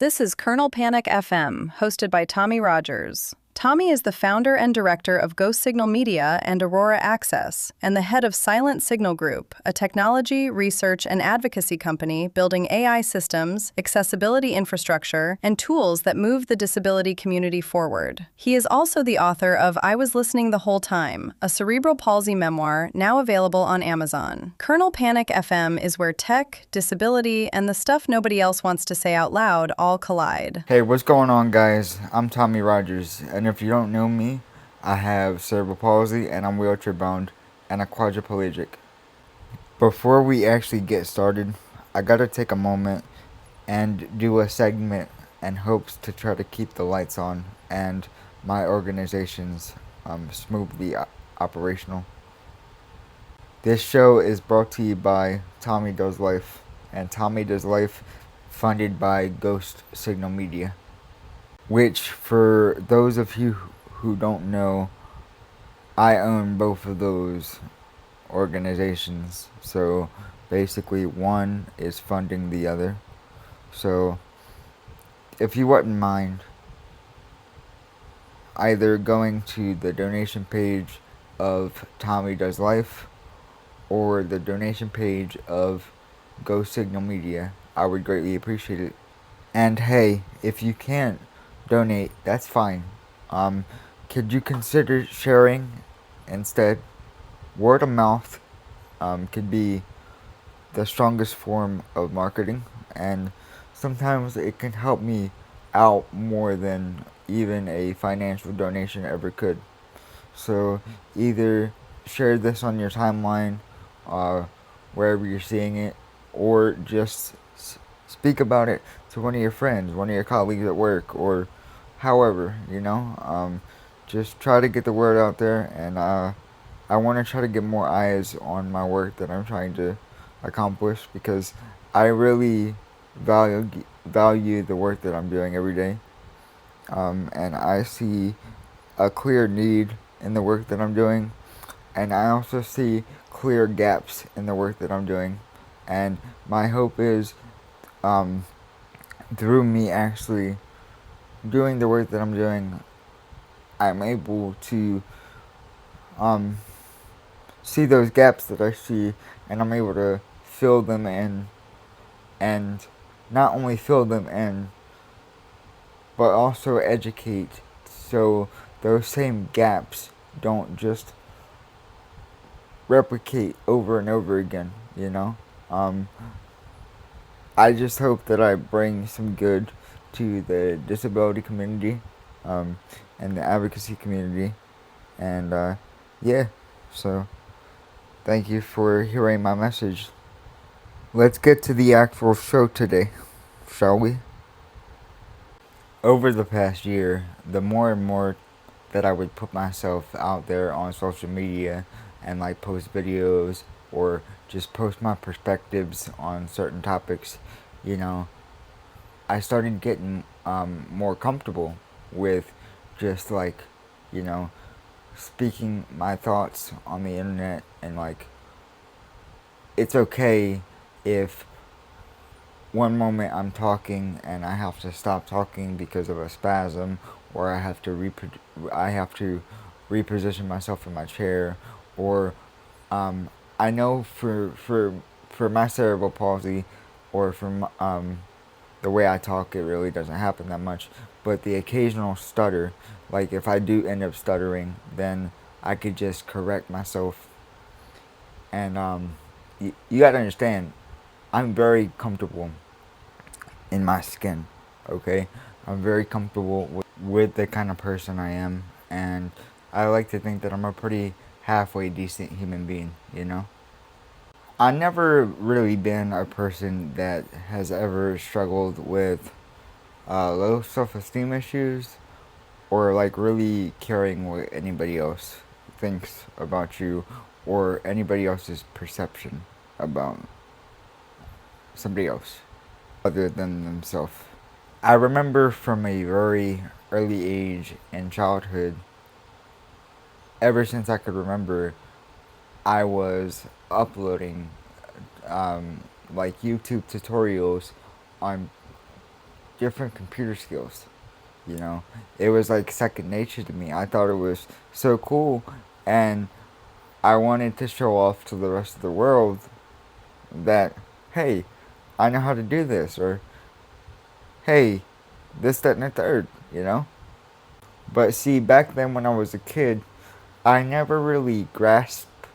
This is Kernel Panic FM, hosted by Tommy Rogers. Tommy is the founder and director of Ghost Signal Media and Aurora Access, and the head of Silent Signal Group, a technology, research, and advocacy company building AI systems, accessibility infrastructure, and tools that move the disability community forward. He is also the author of I Was Listening the Whole Time, a cerebral palsy memoir now available on Amazon. Kernel Panic FM is where tech, disability, and the stuff nobody else wants to say out loud all collide. Hey, what's going on, guys? I'm Tommy Rogers, and if you don't know me, I have cerebral palsy and I'm wheelchair bound and a quadriplegic. Before we actually get started, I gotta take a moment and do a segment in hopes to try to keep the lights on and my organizations smoothly operational. This show is brought to you by Tommy Does Life, and Tommy Does Life funded by Ghost Signal Media, which, for those of you who don't know, I own both of those organizations. So basically one is funding the other. So if you wouldn't mind either going to the donation page of Tommy Does Life or the donation page of Ghost Signal Media, I would greatly appreciate it. And hey, if you can't donate, that's fine. Could you consider sharing instead? Word of mouth could be the strongest form of marketing, and sometimes it can help me out more than even a financial donation ever could. So either share this on your timeline, wherever you're seeing it, or just speak about it to one of your friends, one of your colleagues at work, or however, just try to get the word out there. And I want to try to get more eyes on my work that I'm trying to accomplish, because I really value the work that I'm doing every day. And I see a clear need in the work that I'm doing, and I also see clear gaps in the work that I'm doing. And my hope is, through me actually doing the work that I'm doing, I'm able to see those gaps that I see, and I'm able to fill them in, and not only fill them in, but also educate, so those same gaps don't just replicate over and over again, I just hope that I bring some good to the disability community, and the advocacy community. And yeah, so thank you for hearing my message. Let's get to the actual show today, shall we? Over the past year, the more and more that I would put myself out there on social media and like post videos or just post my perspectives on certain topics, I started getting more comfortable with just like, speaking my thoughts on the internet, and like, it's okay if one moment I'm talking and I have to stop talking because of a spasm, or I have to reposition myself in my chair, or I know for my cerebral palsy, or for the way I talk, it really doesn't happen that much. But the occasional stutter, like if I do end up stuttering, then I could just correct myself. And you gotta understand, I'm very comfortable in my skin, okay? I'm very comfortable with the kind of person I am, and I like to think that I'm a pretty halfway decent human being, I've never really been a person that has ever struggled with low self-esteem issues, or like really caring what anybody else thinks about you, or anybody else's perception about somebody else other than themselves. I remember from a very early age in childhood, ever since I could remember, I was uploading like YouTube tutorials on different computer skills. You know, it was like second nature to me. I thought it was so cool, and I wanted to show off to the rest of the world that, hey, I know how to do this, or hey, this, that, and the third, you know? But see, back then when I was a kid, I never really grasped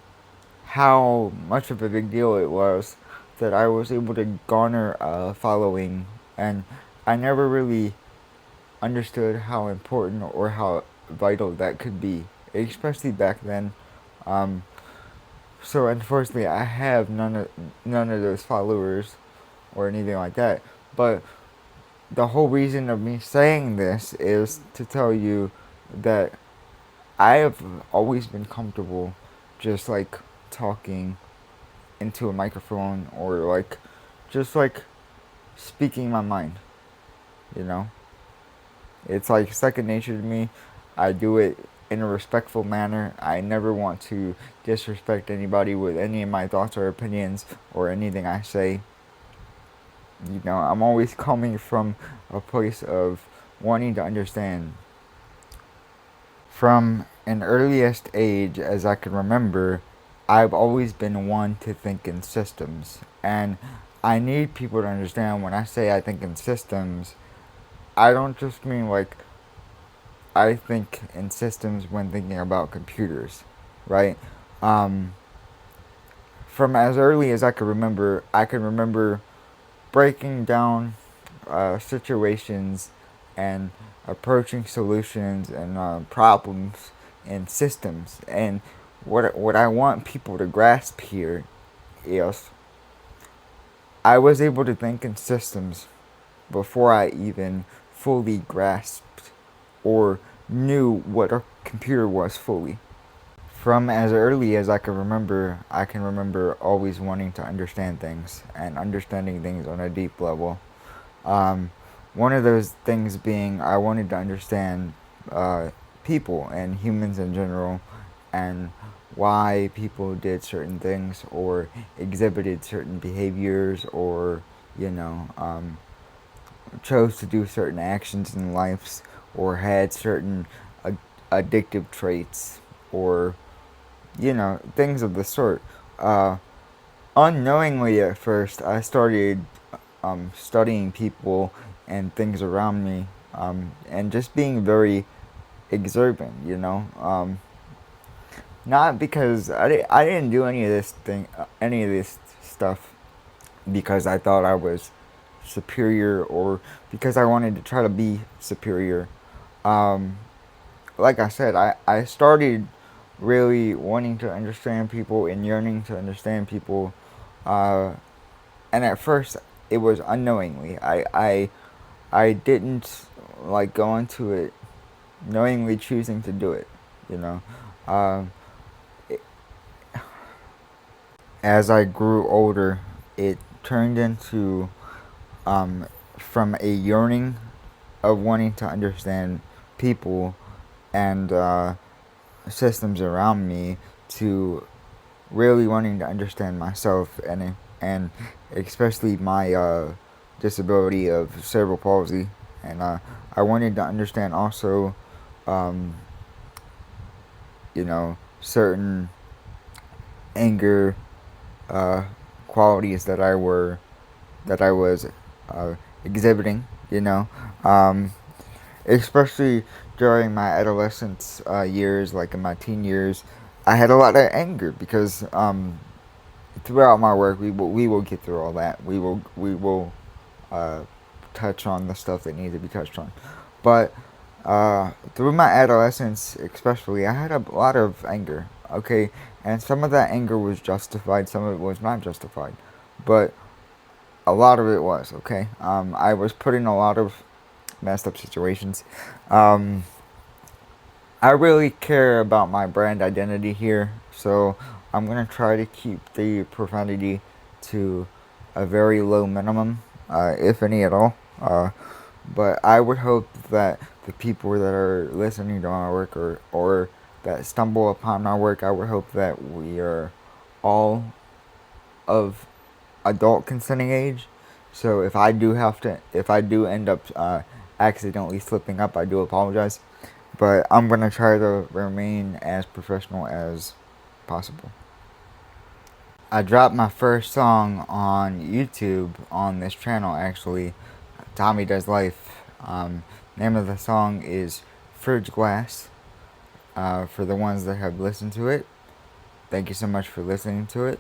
how much of a big deal it was that I was able to garner a following, and I never really understood how important or how vital that could be, especially back then. Um, so unfortunately, I have none of those followers or anything like that. But the whole reason of me saying this is to tell you that I have always been comfortable just like talking into a microphone, or like just like speaking my mind, you know? It's like second nature to me. I do it in a respectful manner. I never want to disrespect anybody with any of my thoughts or opinions or anything I say. You know, I'm always coming from a place of wanting to understand. From an earliest age as I can remember, I've always been one to think in systems. And I need people to understand when I say I think in systems, I don't just mean like I think in systems when thinking about computers, right? Um, from as early as I can remember breaking down situations and approaching solutions and problems and systems. And what I want people to grasp here is I was able to think in systems before I even fully grasped or knew what a computer was fully. From as early as I can remember always wanting to understand things and understanding things on a deep level. Um, One of those things being I wanted to understand people and humans in general, and why people did certain things or exhibited certain behaviors, or you know chose to do certain actions in lives, or had certain addictive traits, or things of the sort. Uh, Unknowingly at first, I started studying people and things around me, and just being very observant. Not because I didn't do any of this stuff because I thought I was superior, or because I wanted to try to be superior. Um, like I said, I started really wanting to understand people and yearning to understand people. Uh, and at first, it was unknowingly. I didn't like go into it knowingly choosing to do it. You know, um, it, as I grew older, it turned into um, from a yearning of wanting to understand people and systems around me, to really wanting to understand myself, and especially my disability of cerebral palsy. And I wanted to understand also um, certain anger uh, qualities that I was exhibiting, um, especially during my adolescence years, like in my teen years. I had a lot of anger because throughout my work, we will get through all that. We will uh, touch on the stuff that needs to be touched on, but through my adolescence, especially, I had a lot of anger. Okay, and some of that anger was justified, some of it was not justified, but a lot of it was. Okay, I was put in a lot of messed up situations. Um, I really care about my brand identity here, so I'm gonna try to keep the profanity to a very low minimum, if any at all. But I would hope that the people that are listening to my work, or that stumble upon my work, I would hope that we are all of adult consenting age, So if I do end up accidentally slipping up, I do apologize. But I'm gonna try to remain as professional as possible. I dropped my first song on YouTube on this channel, actually. Tommy Does Life. Name of the song is Fridge Glass. For the ones that have listened to it, thank you so much for listening to it.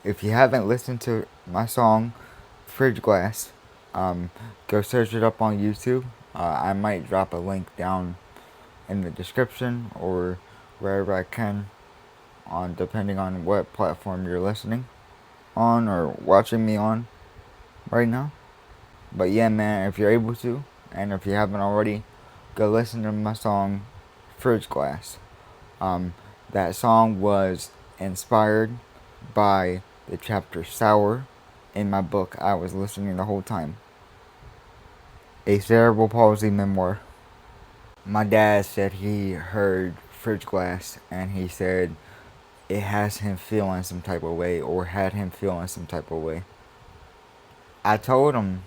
If you haven't listened to my song, Fridge Glass, go search it up on YouTube. I might drop a link down in the description or wherever I can, on depending on what platform you're listening on or watching me on right now. But yeah, man, if you're able to, and if you haven't already, go listen to my song Fridge Glass. That song was inspired by the chapter Sour in my book I was listening the whole time. A cerebral palsy memoir. My dad said he heard Fridge Glass and he said it has him feeling some type of way, or had him feeling some type of way. I told him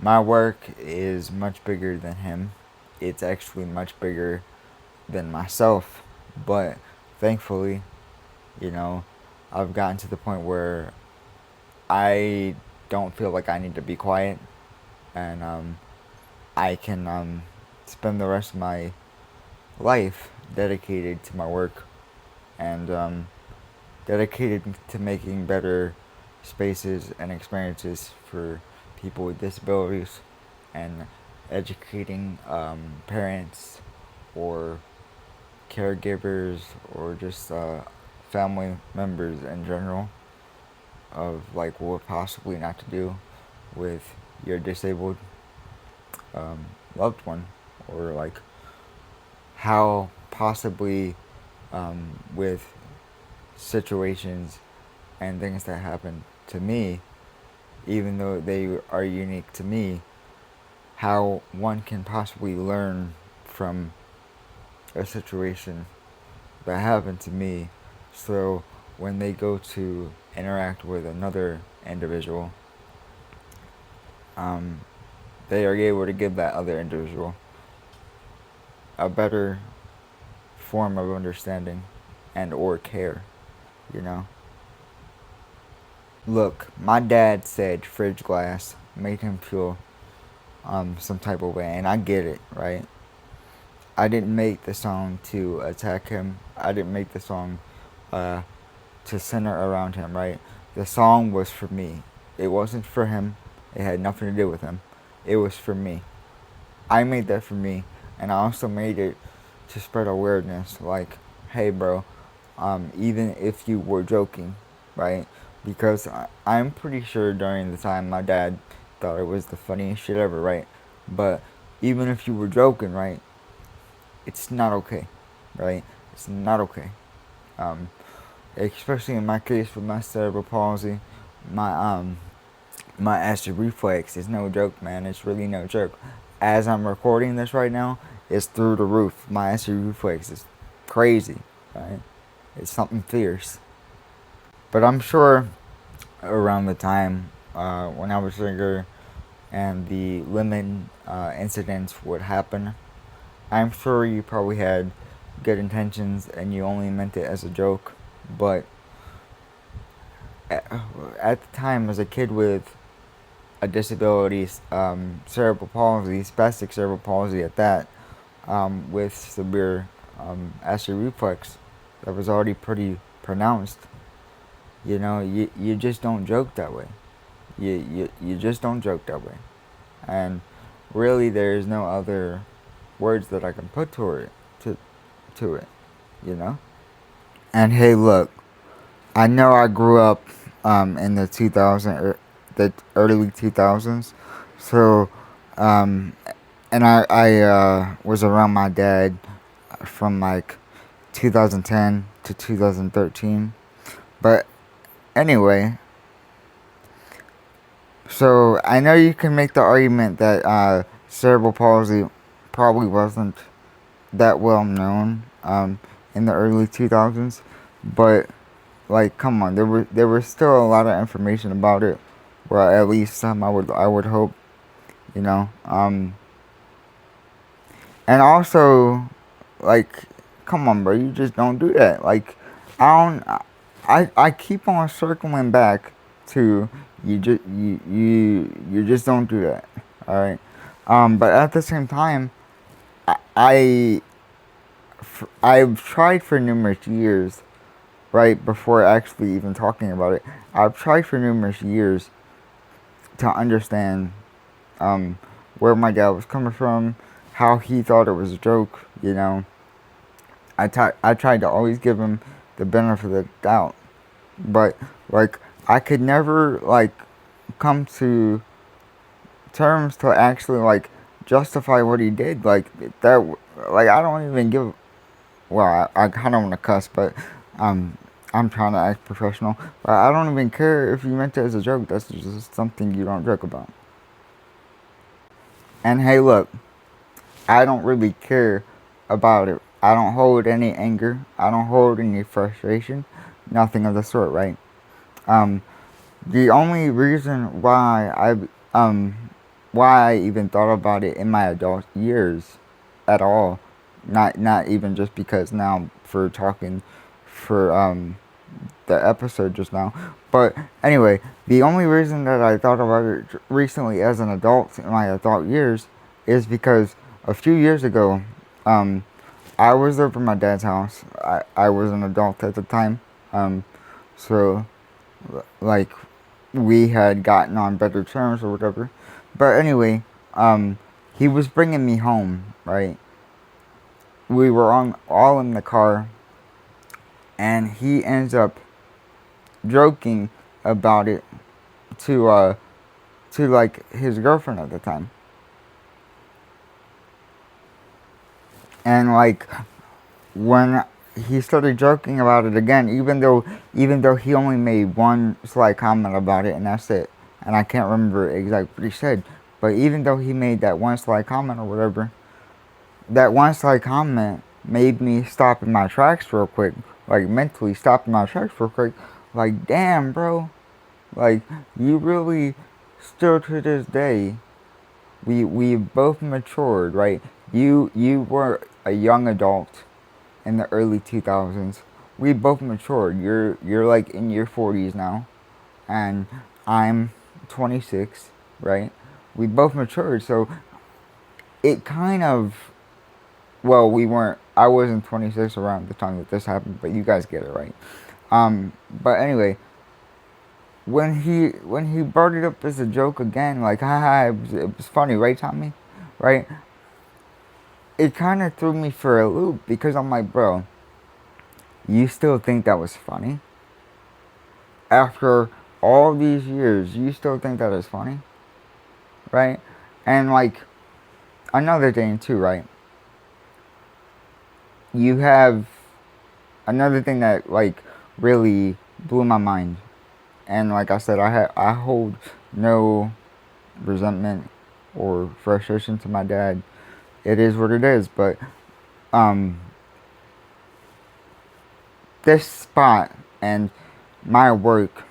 my work is much bigger than him. It's actually much bigger than myself. But thankfully, you know, I've gotten to the point where I don't feel like I need to be quiet, and I can spend the rest of my life dedicated to my work, and dedicated to making better spaces and experiences for people with disabilities, and educating parents or caregivers or just family members in general of like what possibly not to do with your disabled loved one, or like how possibly with situations and things that happen to me, even though they are unique to me, how one can possibly learn from a situation that happened to me, so when they go to interact with another individual, they are able to give that other individual a better form of understanding and or care, you know. Look, my dad said Fridge Glass made him feel some type of way, and I get it, right? I didn't make the song to attack him. I didn't make the song to center around him, right? The song was for me. It wasn't for him. It had nothing to do with him. It was for me. I made that for me, and I also made it to spread awareness. Like, hey, bro, even if you were joking, right? Because I'm pretty sure during the time my dad thought it was the funniest shit ever, right? But even if you were joking, right? It's not okay, right? It's not okay. Especially in my case with my cerebral palsy, my my acid reflex is no joke, man. It's really no joke. As I'm recording this right now, it's through the roof. My acid reflex is crazy, right? It's something fierce. But I'm sure around the time when I was younger and the lemon incidents would happen, I'm sure you probably had good intentions and you only meant it as a joke. But at the time, as a kid with a disability, cerebral palsy, spastic cerebral palsy at that, with severe acid reflux that was already pretty pronounced, you know, you just don't joke that way. You just don't joke that way. And really, there's no other words that I can put to it, you know? And hey, look, I know I grew up in the the early 2000s, so and I was around my dad from like 2010 to 2013. But anyway, so I know you can make the argument that cerebral palsy probably wasn't that well known in the early 2000s, but like, come on, there was still a lot of information about it Well, at least some. I would hope. You know. And also, like, come on, bro. You just don't do that. Like, I don't. I keep on circling back to you just don't do that. All right. But at the same time, I I've tried for numerous years, right before actually even talking about it. I've tried for numerous years to understand um, where my dad was coming from, how he thought it was a joke. You know, I tried to always give him the benefit of the doubt, but like I could never like come to terms to actually like justify what he did. Like that, like I don't even give. Well, I kind of want to cuss, but um, I'm trying to act professional. But I don't even care if you meant it as a joke. That's just something you don't joke about. And hey, look, I don't really care about it. I don't hold any anger. I don't hold any frustration. Nothing of the sort, right? Um, the only reason why I even thought about it in my adult years at all, not even just because now for talking for the episode just now, but anyway, the only reason that I thought about it recently as an adult in my adult years is because a few years ago, um, I was over at my dad's house. I was an adult at the time, so like we had gotten on better terms or whatever. But anyway, he was bringing me home, right? We were on all in the car, and he ends up joking about it to like his girlfriend at the time, and like when he started joking about it again, even though he only made one slight comment about it, and that's it. And I can't remember exactly what he said, but even though he made that one slight comment or whatever, that one slight comment made me stop in my tracks real quick, like mentally stop in my tracks real quick. Like, damn, bro, like you really still to this day. We both matured, right? You were a young adult in the early 2000s. We both matured. You're like in your 40s now, and I'm 26, right? We both matured, so it kind of, well, we weren't. I wasn't 26 around the time that this happened, but you guys get it, right? But anyway, when he brought it up as a joke again, like haha, it was funny, right, Tommy? Right? It kind of threw me for a loop because I'm like, bro, you still think that was funny? After all these years, you still think that is funny? Right? And like another thing too, right? You have another thing that like really blew my mind. And like I said, I hold no resentment or frustration to my dad. It is what it is, but um this spot and my work,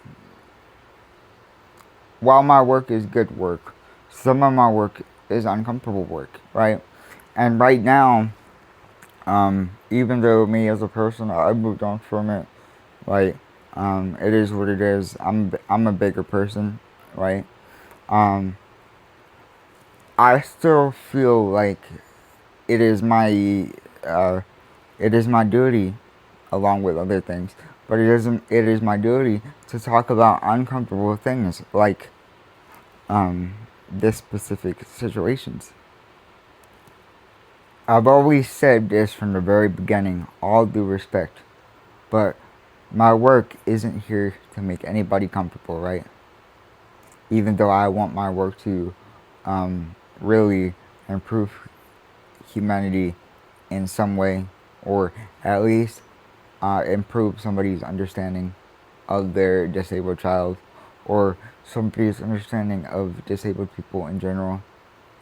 while my work is good work, some of my work is uncomfortable work, right? And right now, even though me as a person, I moved on from it, right? It is what it is. I'm a bigger person, right? Um, I still feel like it is my uh, it is my duty, along with other things, but it isn't. It is my duty to talk about uncomfortable things like um, this specific situations. I've always said this from the very beginning, all due respect, but my work isn't here to make anybody comfortable, right? Even though I want my work to really improve humanity in some way, or at least improve somebody's understanding of their disabled child, or somebody's understanding of disabled people in general,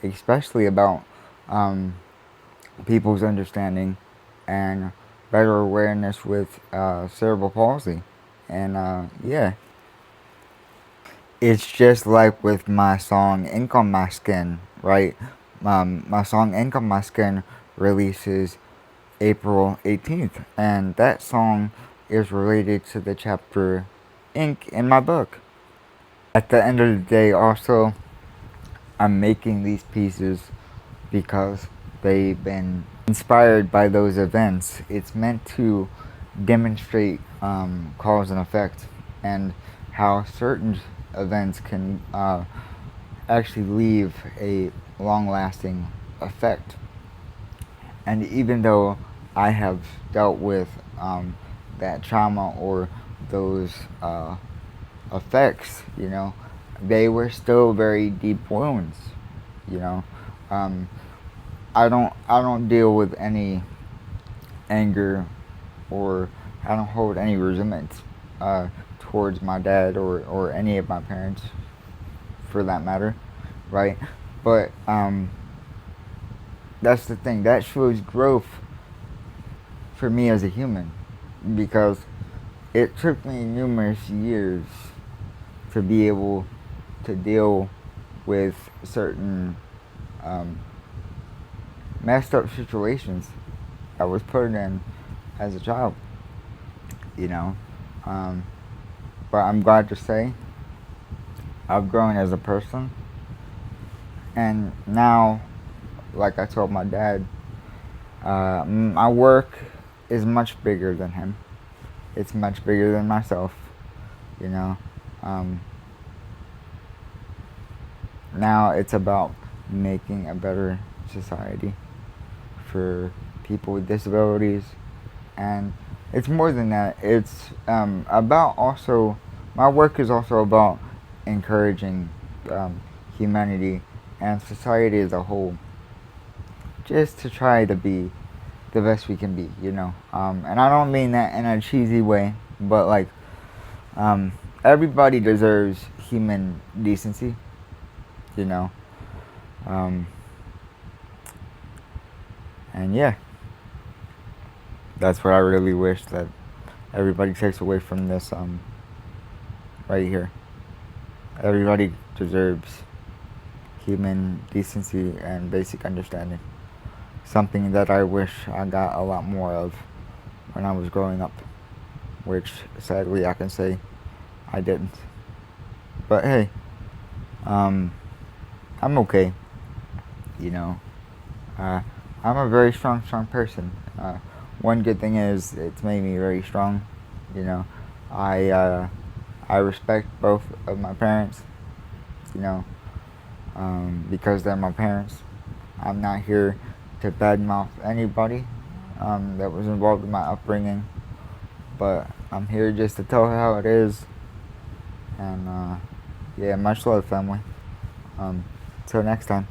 especially about um, people's understanding and better awareness with cerebral palsy. And yeah, it's just like with my song Ink on My Skin, right? My song Ink on My Skin releases April 18th, and that song is related to the chapter Ink in my book. At the end of the day, also, I'm making these pieces because they've been inspired by those events. It's meant to demonstrate cause and effect, and how certain events can actually leave a long lasting effect. And even though I have dealt with that trauma or those effects, they were still very deep wounds. You know, um, I don't deal with any anger, or I don't hold any resentment towards my dad or any of my parents, for that matter, right? But that's the thing. That shows growth for me as a human, because it took me numerous years to be able to deal with certain um, messed up situations I was put in as a child, you know. Um, but I'm glad to say I've grown as a person, and now, like I told my dad, my work is much bigger than him. It's much bigger than myself, you know. Um, Now it's about making a better society for people with disabilities, and it's more than that. It's about also, my work is also about encouraging humanity and society as a whole, just to try to be the best we can be, And I don't mean that in a cheesy way, but like, um, everybody deserves human decency, you know. Um, and yeah, that's what I really wish that everybody takes away from this right here. Everybody deserves human decency and basic understanding. Something that I wish I got a lot more of when I was growing up, which sadly I can say I didn't. But hey, I'm okay, you know. Uh, I'm a very strong person. One good thing is it's made me very strong. You know, I I respect both of my parents. You know, because they're my parents. I'm not here to badmouth anybody that was involved in my upbringing, but I'm here just to tell her how it is. And yeah, much love, family. Till next time.